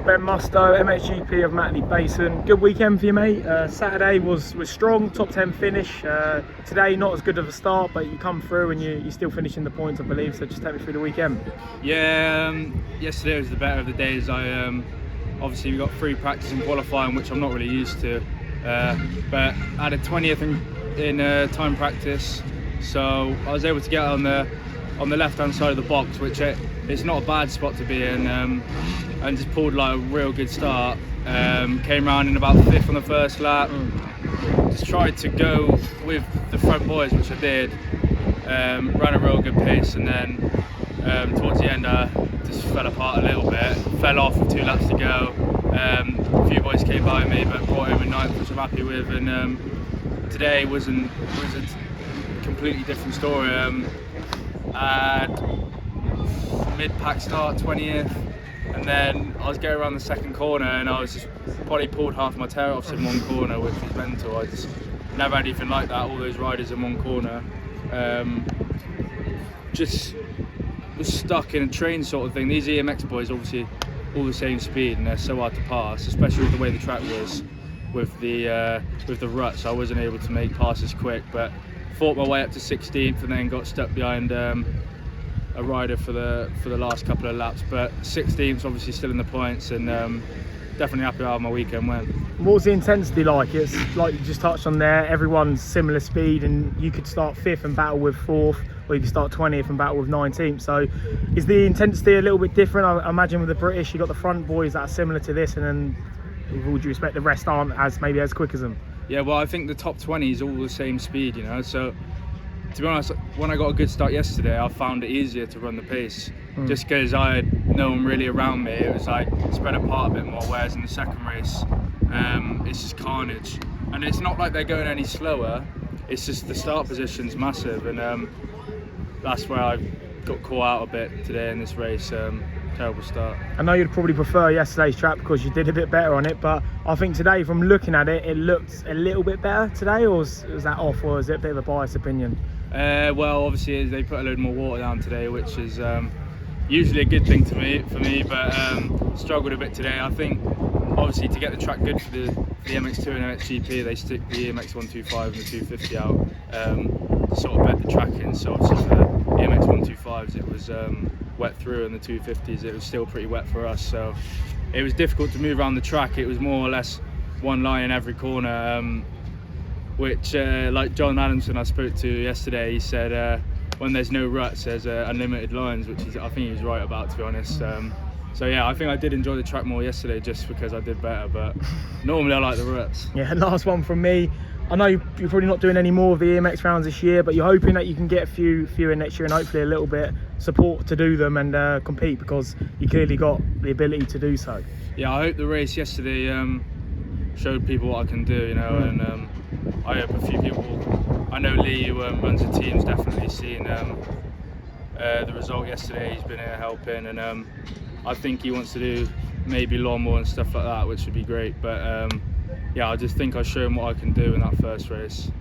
Ben Mustoe, MXGP of Matterley Basin. Good weekend for you, mate. Saturday was strong, top 10 finish. Today, not as good of a start, but you come through and you're still finishing the points, I believe. So just take me through the weekend. Yeah, yesterday was the better of the days. Obviously we got free practice and qualifying, which I'm not really used to. But I had a 20th in time practice, so I was able to get on the left-hand side of the box, which it's not a bad spot to be in, and just pulled like a real good start. Came around in about 5th on the first lap. Just tried to go with the front boys, which I did. Ran a real good pace, and then towards the end I just fell apart a little bit. Fell off with 2 laps to go. A few boys came by me, but brought home in 9th, which I'm happy with. And today was a completely different story. Mid-pack start, 20th, and then I was going around the second corner and I was just probably pulled half my tail off in one corner, which was mental. I just never had anything like that, all those riders in one corner. Just was stuck in a train sort of thing. These EMX boys obviously all the same speed and they're so hard to pass, especially with the way the track was with the ruts. I wasn't able to make passes quick, but fought my way up to 16th and then got stuck behind a rider for the last couple of laps. But 16th obviously still in the points, and definitely happy with how my weekend went. What was the intensity like? It's like you just touched on there, everyone's similar speed, and you could start 5th and battle with 4th, or you could start 20th and battle with 19th. So is the intensity a little bit different? I imagine with the British you got the front boys that are similar to this, and then with all due respect, the rest aren't maybe as quick as them. Yeah, well, I think the top 20 is all the same speed, you know. So to be honest, when I got a good start yesterday, I found it easier to run the pace, just because I had no one really around me. It was like spread apart a bit more, whereas in the second race, it's just carnage. And it's not like they're going any slower, it's just the start position's massive, and that's where I got caught out a bit today in this race. Terrible start. I know you'd probably prefer yesterday's track because you did a bit better on it, but I think today, from looking at it, it looked a little bit better today, or was that off, or is it a bit of a biased opinion? Well, obviously they put a load more water down today, which is usually a good thing for me, but struggled a bit today. I think obviously to get the track good for the MX2 and MXGP, they stick the MX 125 and the 250 out to sort of bed the track in. So obviously for the MX 125s it was wet through, and the 250s it was still pretty wet for us, so it was difficult to move around the track. It was more or less one line in every corner, which like John Adamson I spoke to yesterday, he said when there's no ruts there's unlimited lines, which I think he was right about, to be honest. So yeah, I think I did enjoy the track more yesterday just because I did better, but normally I like the ruts. Yeah, last one from me. I know you're probably not doing any more of the EMX rounds this year, but you're hoping that you can get a few in next year and hopefully a little bit support to do them and compete, because you clearly got the ability to do so. Yeah, I hope the race yesterday showed people what I can do, you know, and I hope a few people, I know Lee, who runs the team's definitely seen the result yesterday. He's been here helping, and I think he wants to do maybe lawnmower and stuff like that, which would be great. But yeah, I just think I showed him what I can do in that first race.